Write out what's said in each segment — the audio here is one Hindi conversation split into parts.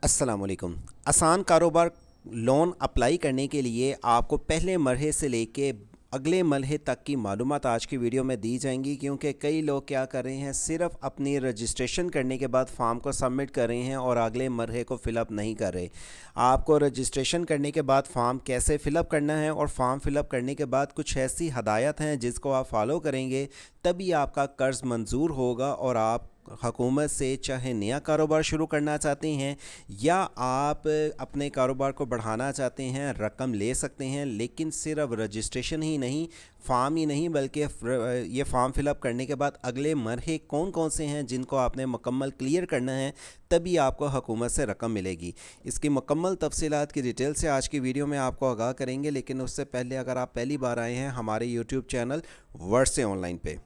अस्सलाम वालेकुम। आसान कारोबार लोन अप्लाई करने के लिए आपको पहले मरहले से लेके अगले मरहले तक की मालूमात आज की वीडियो में दी जाएंगी, क्योंकि कई लोग क्या कर रहे हैं, सिर्फ अपनी रजिस्ट्रेशन करने के बाद फॉर्म को सबमिट कर रहे हैं और अगले मरहले को फ़िलअप नहीं कर रहे। आपको रजिस्ट्रेशन करने के बाद फॉर्म कैसे फ़िलअप करना है और फॉर्म फ़िलअप करने के बाद कुछ ऐसी हदायत हैं जिसको आप फॉलो करेंगे तभी आपका कर्ज़ मंजूर होगा और आप हुकूमत से चाहे नया कारोबार शुरू करना चाहते हैं या आप अपने कारोबार को बढ़ाना चाहते हैं, रकम ले सकते हैं। लेकिन सिर्फ रजिस्ट्रेशन ही नहीं, फॉर्म ही नहीं, बल्कि ये फॉर्म फिलअप करने के बाद अगले मरहले कौन कौन से हैं जिनको आपने मुकम्मल क्लियर करना है, तभी आपको हुकूमत से रकम मिलेगी। इसकी मुकम्मल तफसीलात की डिटेल से आज की वीडियो में आपको आगाह करेंगे। लेकिन उससे पहले अगर आप पहली बार आए हैं हमारे यूट्यूब चैनल वर्ड से ऑनलाइन पे,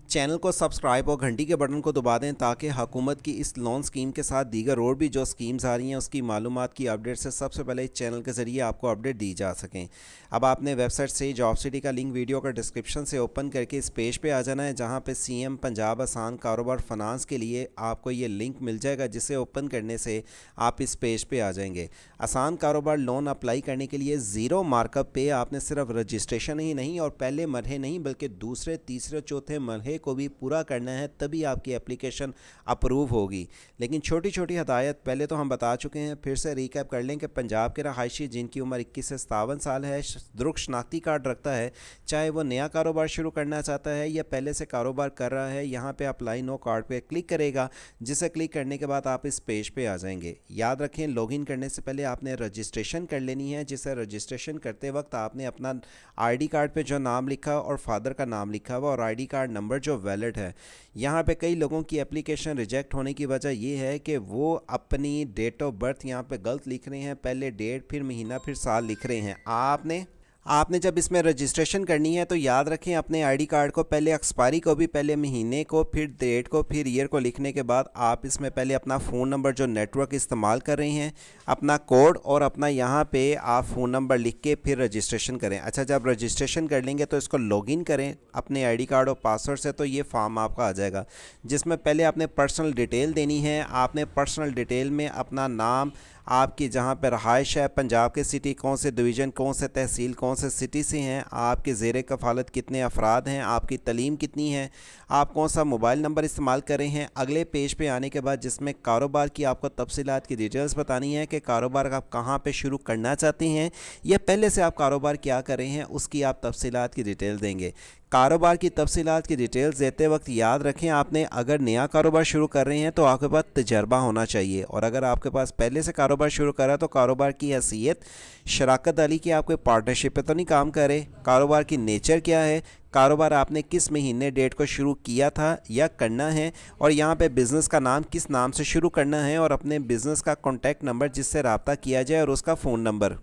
चैनल को सब्सक्राइब और घंटी के बटन को दबा दें ताकि हुकूमत की इस लोन स्कीम के साथ दीगर और भी जो स्कीम्स आ रही हैं उसकी मालूमात की अपडेट से सबसे पहले इस चैनल के ज़रिए आपको अपडेट दी जा सकें। अब आपने वेबसाइट से जॉब सिटी का लिंक वीडियो का डिस्क्रिप्शन से ओपन करके इस पेज पे आ जाना है, जहां पे सीएम पंजाब आसान कारोबार फाइनेंस के लिए आपको ये लिंक मिल जाएगा, जिसे ओपन करने से आप इस पेज पे आ जाएंगे। आसान कारोबार लोन अप्लाई करने के लिए ज़ीरो मार्कअप पे आपने सिर्फ रजिस्ट्रेशन ही नहीं और पहले मरहले नहीं बल्कि दूसरे तीसरे चौथे मरहले को भी पूरा करना है, तभी आपकी एप्लीकेशन अप्रूव होगी। लेकिन छोटी छोटी हदायत पहले तो हम बता चुके हैं, फिर से रिकैप कर लें कि पंजाब के रहायशी जिनकी उम्र 21 से 57 साल है, दुरुक शनाख्ती कार्ड रखता है, चाहे वो नया कारोबार शुरू करना चाहता है या पहले से कारोबार कर रहा है, यहाँ पे अप्लाई नो कार्ड पे क्लिक करेगा, जिसे क्लिक करने के बाद आप इस पेज पे आ जाएंगे। याद रखें, लॉगिन करने से पहले आपने रजिस्ट्रेशन कर लेनी है, जिसे रजिस्ट्रेशन करते वक्त आपने अपना आईडी कार्ड पे जो नाम लिखा और फादर का नाम लिखा हुआ और आईडी कार्ड नंबर जो वैलिड है। यहाँ पे कई लोगों की एप्लीकेशन रिजेक्ट होने की वजह यह है कि वो अपनी डेट ऑफ बर्थ यहाँ पे गलत लिख रहे हैं, पहले डेट फिर महीना फिर साल लिख रहे हैं। आपने जब इसमें रजिस्ट्रेशन करनी है तो याद रखें, अपने आईडी कार्ड को पहले एक्सपायरी को भी, पहले महीने को, फिर डेट को, फिर ईयर को लिखने के बाद आप इसमें पहले अपना फ़ोन नंबर जो नेटवर्क इस्तेमाल कर रहे हैं, अपना कोड और अपना यहाँ पे आप फ़ोन नंबर लिख के फिर रजिस्ट्रेशन करें। अच्छा, जब रजिस्ट्रेशन कर लेंगे तो इसको लॉगिन करें अपने आईडी कार्ड और पासवर्ड से, तो ये फॉर्म आपका आ जाएगा जिसमें पहले आपने पर्सनल डिटेल देनी है। आपने पर्सनल डिटेल में अपना नाम, आपकी जहाँ पर रहाइश है, पंजाब के सिटी कौन से डिवीज़न, कौन से तहसील, कौन से सिटी से हैं, आपके ज़ेर कफ़ालत कितने अफराद हैं, आपकी तलीम कितनी है, आप कौन सा मोबाइल नंबर इस्तेमाल कर रहे हैं। अगले पेज पे आने के बाद जिसमें कारोबार की आपको तफसीलात की डिटेल्स बतानी है कि कारोबार आप कहाँ पे शुरू करना चाहते हैं या पहले से आप कारोबार क्या कर रहे हैं, उसकी आप तफसीलात की डिटेल देंगे। कारोबार की तफसीलात की डिटेल्स देते वक्त याद रखें, आपने अगर नया कारोबार शुरू कर रहे हैं तो आपके पास तजर्बा होना चाहिए, और अगर आपके पास पहले से कारोबार शुरू करा तो कारोबार की हैसियत शराकत वाली की, आप कोई पार्टनरशिप पे तो नहीं काम कर रहे, कारोबार की नेचर क्या है, कारोबार आपने किस महीने डेट को शुरू किया था या करना है, और यहाँ पे बिज़नेस का नाम किस नाम से शुरू करना है, और अपने बिज़नेस का कॉन्टैक्ट नंबर जिससे रब्ता किया जाए और उसका फ़ोन नंबर।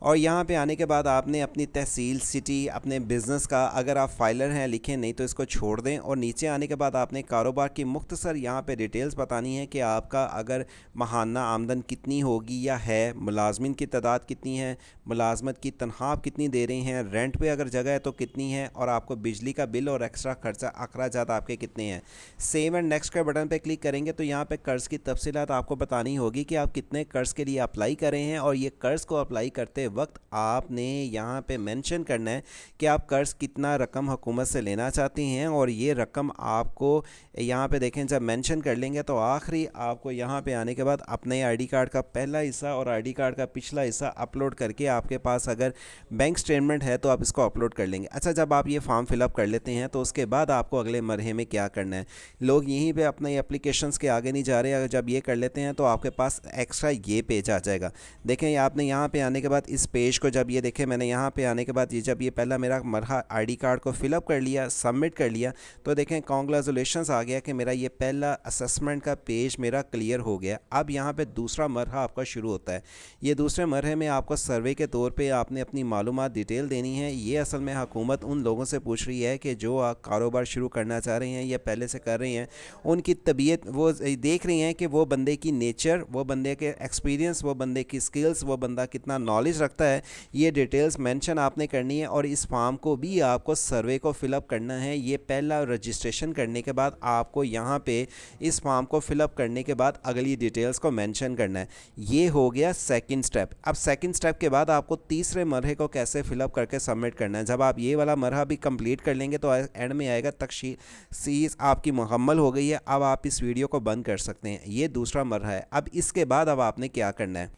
और यहाँ पे आने के बाद आपने अपनी तहसील, सिटी, अपने बिज़नेस का, अगर आप फाइलर हैं लिखें, नहीं तो इसको छोड़ दें। और नीचे आने के बाद आपने कारोबार की मुख्तसर यहाँ पे डिटेल्स बतानी है कि आपका अगर माहाना आमदन कितनी होगी या है, मुलाजमिन की तादाद कितनी है, मुलाजमत की तनख्वाह आप कितनी दे रहे हैं, रेंट पे अगर जगह है तो कितनी है, और आपको बिजली का बिल और एक्स्ट्रा खर्चा अखराजात आपके कितने हैं। सेव एंड नेक्स्ट के बटन पर क्लिक करेंगे तो यहाँ पर कर्ज़ की तफसीलात आपको बतानी होगी कि आप कितने कर्ज़ के लिए अप्लाई कर रहे हैं, और ये कर्ज़ को अप्लाई करते वक्त आपने यहाँ पे मेंशन करना है कि आप कर्ज़ कितना रकम हुकूमत से लेना चाहते हैं, और ये रकम आपको यहाँ पे देखें, जब मेंशन कर लेंगे तो आखिरी आपको यहाँ पे आने के बाद अपने आईडी कार्ड का पहला हिस्सा और आईडी कार्ड का पिछला हिस्सा अपलोड करके, आपके पास अगर बैंक स्टेटमेंट है तो आप इसको अपलोड कर लेंगे। अच्छा, जब आप ये फॉर्म फिलअप कर लेते हैं तो उसके बाद आपको अगले मरहले में क्या करना है, लोग यहीं पर अपने एप्लीकेशंस के आगे नहीं जा रहे, अगर जब ये कर लेते हैं तो आपके पास एक्स्ट्रा ये पेज आ जाएगा। देखें, आपने यहाँ पर आने के बाद इस पेज को जब ये देखें, मैंने यहाँ पे आने के बाद ये जब ये पहला मेरा मरहा आईडी कार्ड को फिलअप कर लिया, सबमिट कर लिया, तो देखें कांग्रेचुलेशंस आ गया कि मेरा ये पहला असेसमेंट का पेज मेरा क्लियर हो गया। अब यहाँ पे दूसरा मरहा आपका शुरू होता है। ये दूसरे मरहे में आपको सर्वे के तौर पे आपने अपनी मालूमात डिटेल देनी है। ये असल में हुकूमत उन लोगों से पूछ रही है कि जो कारोबार शुरू करना चाह रहे हैं या पहले से कर रहे हैं, उनकी तबीयत वो देख रही हैं कि वो बंदे की नेचर, वो बंदे के एक्सपीरियंस, वो बंदे की स्किल्स, वो बंदा कितना नॉलेज सकता है। ये डिटेल्स मेंशन आपने करनी है और इस फॉर्म को भी आपको सर्वे को फिलअप करना है। ये पहला रजिस्ट्रेशन करने के बाद आपको यहाँ पे इस फॉर्म को फिलअप करने के बाद अगली डिटेल्स को मेंशन करना है। ये हो गया सेकंड स्टेप। अब सेकंड स्टेप के बाद आपको तीसरे मरहले को कैसे फिलअप करके सबमिट करना है। जब आप ये वाला मरहला भी कंप्लीट कर लेंगे तो एंड में आएगा तखसीस आपकी मुकम्मल हो गई है, अब आप इस वीडियो को बंद कर सकते हैं। ये दूसरा मरहला है। अब इसके बाद अब आपने क्या करना है।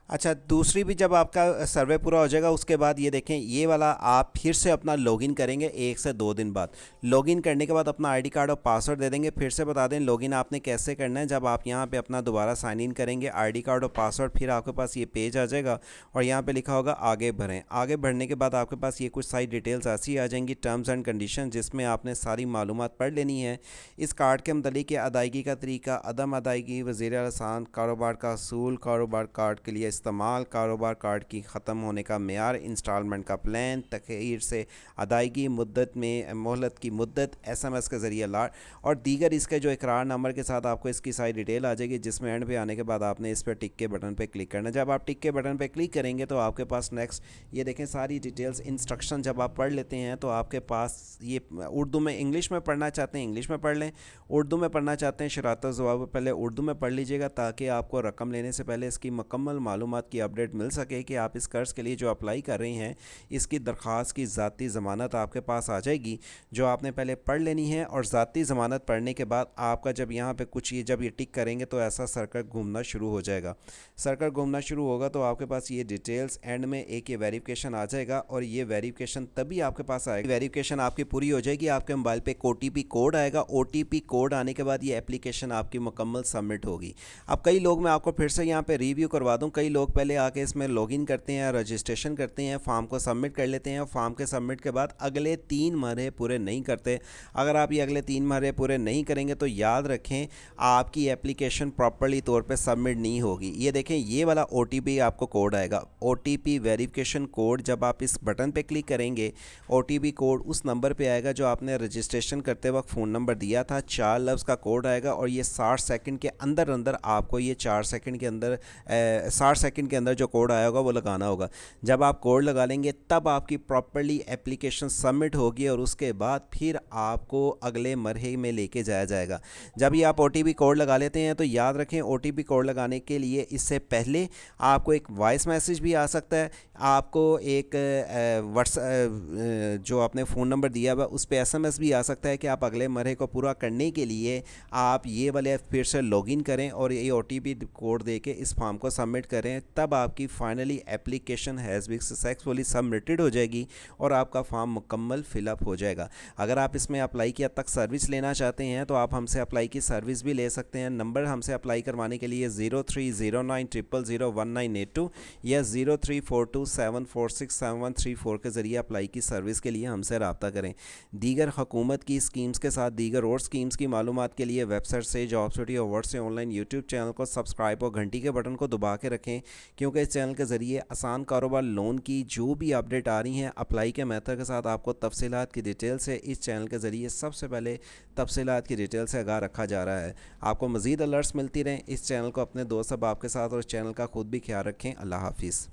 अच्छा, दूसरी भी जब आपका सर्वे पूरा हो जाएगा उसके बाद ये देखें, ये वाला आप फिर से अपना लॉगिन करेंगे 1 से 2 दिन बाद। लॉगिन करने के बाद अपना आईडी कार्ड और पासवर्ड दे देंगे। फिर से बता दें लॉगिन आपने कैसे करना है। जब आप यहाँ पे अपना दोबारा साइन इन करेंगे, आईडी कार्ड और पासवर्ड, फिर आपके पास ये पेज आ जाएगा और यहाँ पे लिखा होगा आगे बढ़ें। आगे बढ़ने के बाद आपके पास ये कुछ सारी डिटेल्स ऐसी आ जाएंगी, टर्म्स एंड कंडीशन, जिसमें आपने सारी मालूमात पढ़ लेनी है। इस कार्ड के मतलब अदायगी का तरीका, अदम अदायगी, वज़ीर आसान, कारोबार का असूल, कारोबार कार्ड के लिए इस्तेमाल, कारोबार कार्ड की ख़त्म होने का मेयार, इंस्टॉलमेंट का प्लान, तख़यीर से अदायगी, मुद्दत में मोहलत की मुद्दत, SMS के ज़रिए अलर्ट और दीगर इसके जो इकरार नंबर के साथ आपको इसकी सारी डिटेल आ जाएगी, जिसमें एंड पे आने के बाद आपने इस पर टिक के बटन पे क्लिक करना है। जब आप टिक के बटन पे क्लिक करेंगे तो आपके पास नेक्स्ट ये देखें सारी डिटेल्स, इंस्ट्रक्शन जब आप पढ़ लेते हैं तो आपके पास ये उर्दू में, इंग्लिश में पढ़ना चाहते हैं इंग्लिश में पढ़ लें, उर्दू में पढ़ना चाहते हैं शरात जवाब पहले उर्दू में पढ़ लीजिएगा, ताकि आपको रकम लेने से पहले इसकी मुकम्मल मालूमात की अपडेट मिल सके कि आप इस कर्ज़ के लिए जो अप्लाई कर रहे हैं इसकी दरख्वास्त की ज़ाती ज़मानत आपके पास आ जाएगी, जो आपने पहले पढ़ लेनी है। और ज़ाती ज़मानत पढ़ने के बाद आपका जब यहाँ पे कुछ ये जब ये टिक करेंगे तो ऐसा सर्कल घूमना शुरू हो जाएगा। सर्कल घूमना शुरू होगा तो आपके पास ये डिटेल्स एंड में एक ये वेरिफिकेशन आ जाएगा और ये वेरिफिकेशन तभी आपके पास आएगा। वेरिफिकेशन आपकी पूरी हो जाएगी, आपके मोबाइल पे एक OTP कोड आएगा। OTP कोड आने के बाद ये एप्लीकेशन आपकी मुकम्मल सबमिट होगी। अब कई लोग, मैं आपको फिर से यहाँ पे रिव्यू करवा दूँ, कई लोग पहले आके इसमें लॉगिन करते हैं, रजिस्ट्रेशन करते हैं, फॉर्म को सबमिट कर लेते हैं और फॉर्म के सबमिट के बाद अगले 3 मरहले पूरे नहीं करते। अगर आप ये अगले 3 मरहले पूरे नहीं करेंगे तो याद रखें आपकी एप्लीकेशन प्रॉपर्ली तौर पे सबमिट नहीं होगी। ये देखें ये वाला OTP आपको कोड आएगा, OTP वेरिफिकेशन कोड। जब आप इस बटन पे क्लिक करेंगे OTP कोड उस नंबर पे आएगा जो आपने रजिस्ट्रेशन करते वक्त फ़ोन नंबर दिया था। 4 लफ्ज़ का कोड आएगा और ये 60 सेकंड के अंदर आपको ये 4 सेकंड के अंदर 60 सेकंड के अंदर जो कोड आया होगा वो लगाना होगा। जब आप कोड लगा लेंगे तब आपकी प्रॉपर्ली एप्लीकेशन सबमिट होगी और उसके बाद फिर आपको अगले मरहले में लेके जाया जाएगा। जब ये आप OTP कोड लगा लेते हैं तो याद रखें OTP कोड लगाने के लिए इससे पहले आपको एक वॉइस मैसेज भी आ सकता है, आपको एक जो आपने फ़ोन नंबर दिया हुआ उस पर SMS भी आ सकता है कि आप अगले मरहले को पूरा करने के लिए आप ये वाले फिर से लॉगिन करें और ये OTP कोड दे के इस फॉर्म को सबमिट करें। तब आपकी finally application has been successfully submitted हो जाएगी और आपका फॉर्म मुकम्मल फिलअप हो जाएगा। अगर आप इसमें अप्लाई किया तक सर्विस लेना चाहते हैं तो आप हमसे अप्लाई की सर्विस भी ले सकते हैं। नंबर हमसे अप्लाई करवाने के लिए 0309001982 या 0342746734 के ज़रिए अप्लाई की सर्विस के लिए हमसे रब्ता करें। दीगर हुकूमत की स्कीम्स के साथ दीगर और स्कीम्स की मालूमात के लिए वेबसाइट से, जॉब सिटी और वर्ड से ऑनलाइन यूट्यूब चैनल को सब्सक्राइब और घंटी के बटन को दबा के रखें, क्योंकि इस चैनल के ज़रिए आसान कारोबार लोन की जो भी अपडेट आ रही हैं अप्लाई के मेथड के साथ आपको तफसीलात की डिटेल से इस चैनल के ज़रिए सबसे पहले तफसीलात की डिटेल से आगाह रखा जा रहा है। आपको मज़ीद अलर्ट्स मिलती रहें। इस चैनल को अपने दोस्त अब आपके साथ और इस चैनल का खुद भी ख्याल रखें। अल्लाह हाफिज़।